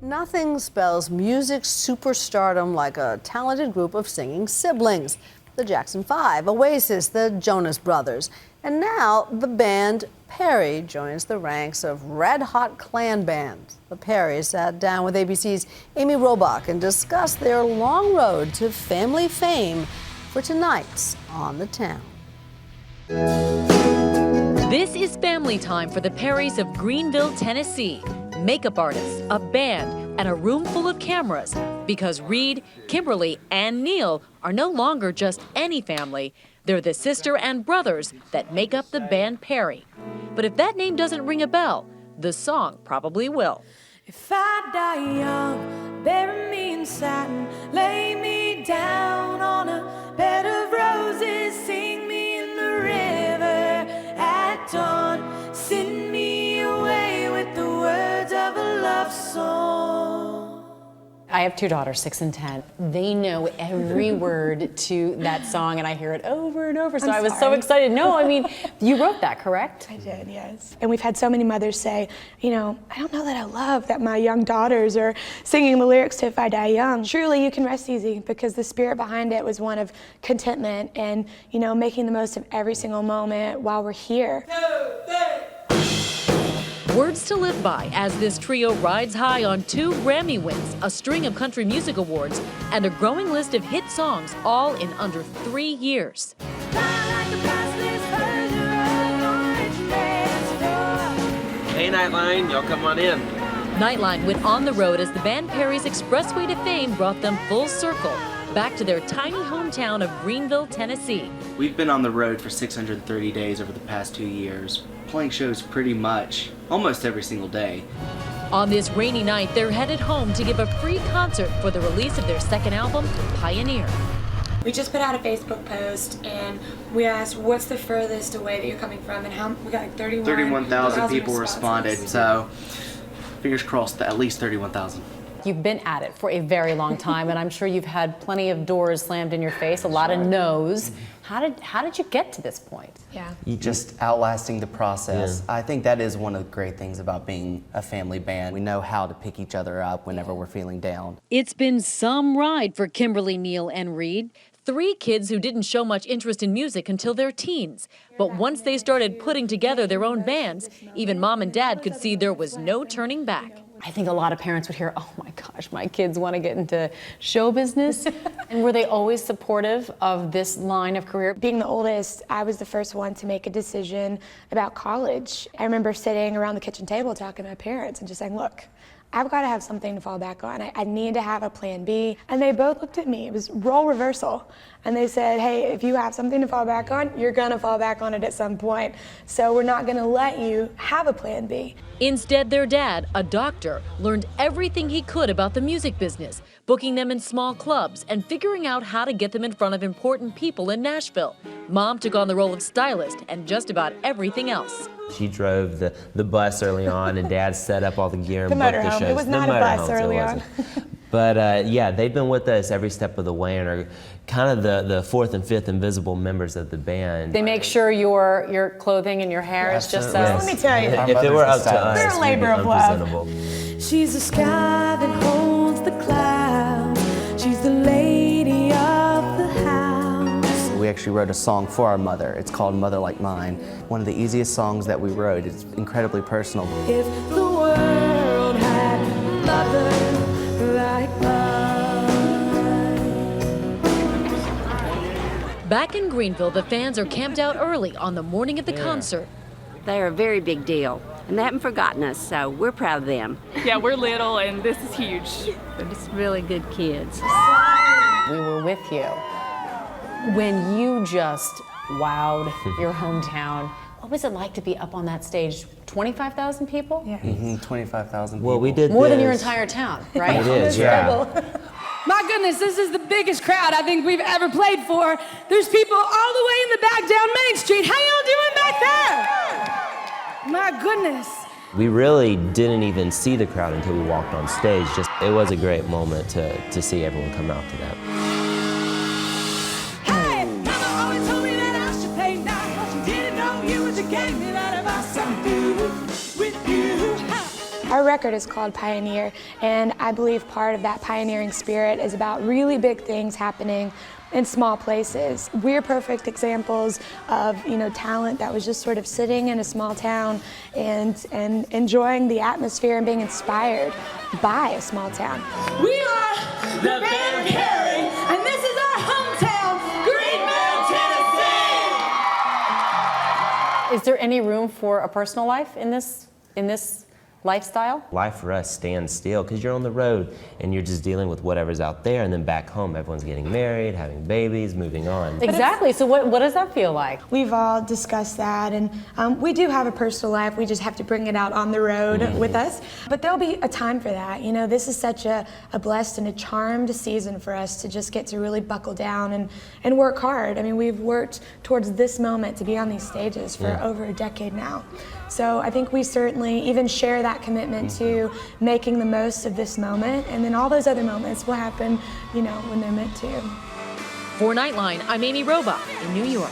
Nothing spells music superstardom like a talented group of singing siblings. The Jackson 5, Oasis, the Jonas Brothers. And now the band Perry joins the ranks of Red Hot Clan Band. The Perrys sat down with ABC's Amy Robach and discussed their long road to family fame for tonight's On the Town. This is family time for the Perrys of Greenville, Tennessee. Makeup artists, a band, and a room full of cameras. Because Reed, Kimberly, and Neil are no longer just any family. They're the sister and brothers that make up the band Perry. But if that name doesn't ring a bell, the song probably will. If I die young, bury me in satin, lay me down on a bed of roses, sing me in the river at dawn, send me away with the words of a love song. I have two daughters, 6 and 10. They know every word to that song, and I hear it over and over. So I was so excited. No, I mean, you wrote that, correct? I did, yes. And we've had so many mothers say, you know, I don't know that I love that my young daughters are singing the lyrics to If I Die Young. Truly, you can rest easy because the spirit behind it was one of contentment and, you know, making the most of every single moment while we're here. Words to live by as this trio rides high on 2 Grammy wins, a string of country music awards, and a growing list of hit songs, all in under 3 years. Hey Nightline, y'all come on in. Nightline went on the road as the band Perry's expressway to fame brought them full circle, back to their tiny hometown of Greenville, Tennessee. We've been on the road for 630 days over the past 2 years, playing shows pretty much almost every single day. On this rainy night, they're headed home to give a free concert for the release of their second album, Pioneer. We just put out a Facebook post and we asked what's the furthest away that you're coming from, and how we got like 31,000 people responded, so fingers crossed that at least 31,000. You've been at it for a very long time, and I'm sure you've had plenty of doors slammed in your face, a lot of no's. How did you get to this point? Yeah. You just outlasting the process. I think that is one of the great things about being a family band. We know how to pick each other up whenever we're feeling down. It's been some ride for Kimberly, Neil, and Reed. 3 kids who didn't show much interest in music until their teens. But once they started putting together their own bands, even mom and dad could see there was no turning back. I think a lot of parents would hear, oh my gosh, my kids want to get into show business. And were they always supportive of this line of career? Being the oldest, I was the first one to make a decision about college. I remember sitting around the kitchen table talking to my parents and just saying, look, I've got to have something to fall back on. I need to have a plan B. And they both looked at me. It was role reversal. And they said, hey, if you have something to fall back on, you're going to fall back on it at some point. So we're not going to let you have a plan B. Instead, their dad, a doctor, learned everything he could about the music business, booking them in small clubs and figuring out how to get them in front of important people in Nashville. Mom took on the role of stylist and just about everything else. She drove the bus early on, and Dad set up all the gear and The booked the motorhome. shows. It was not a bus early on. But yeah, they've been with us every step of the way and are kind of the 4th and 5th invisible members of the band. They make sure your clothing and your hair is just Let me tell you. If it were up to us, They're a labor we'd be of love. unpresentable. She's the sky that holds the clouds. She's the lady of the house. We actually wrote a song for our mother. It's called Mother Like Mine. One of the easiest songs that we wrote. It's incredibly personal. If the world had a mother like mine. Back in Greenville, the fans are camped out early on the morning of the concert. They're a very big deal, and they haven't forgotten us, so we're proud of them. Yeah, we're little, and this is huge. They're just really good kids. We were with you when you just wowed your hometown. What was it like to be up on that stage? 25,000 people? Yeah. 25,000 people. Well, we did More this. than your entire town, right? It is, yeah. My goodness, this is the biggest crowd I think we've ever played for. There's people all the way in the back down Main Street. How y'all doing back there? My goodness. We really didn't even see the crowd until we walked on stage. It was a great moment to see everyone come out to that. Hey, Mama always told me that I should play nice, but she didn't know you was a game that I must do with you. I record is called Pioneer, and I believe part of that pioneering spirit is about really big things happening in small places. We're perfect examples of, talent that was just sort of sitting in a small town and enjoying the atmosphere and being inspired by a small town. We are the band Perry, and this is our hometown, Greenville, Tennessee. Is there any room for a personal life in this lifestyle? Life for us stands still because you're on the road and you're just dealing with whatever's out there, and then back home everyone's getting married, having babies, moving on. Exactly. So what does that feel like? We've all discussed that, and we do have a personal life. We just have to bring it out on the road with us. But there'll be a time for that. This is such a blessed and a charmed season for us to just get to really buckle down and work hard. I mean, we've worked towards this moment to be on these stages for over a decade now. So I think we certainly even share that commitment to making the most of this moment, and then all those other moments will happen, when they're meant to. For Nightline, I'm Amy Roba in New York.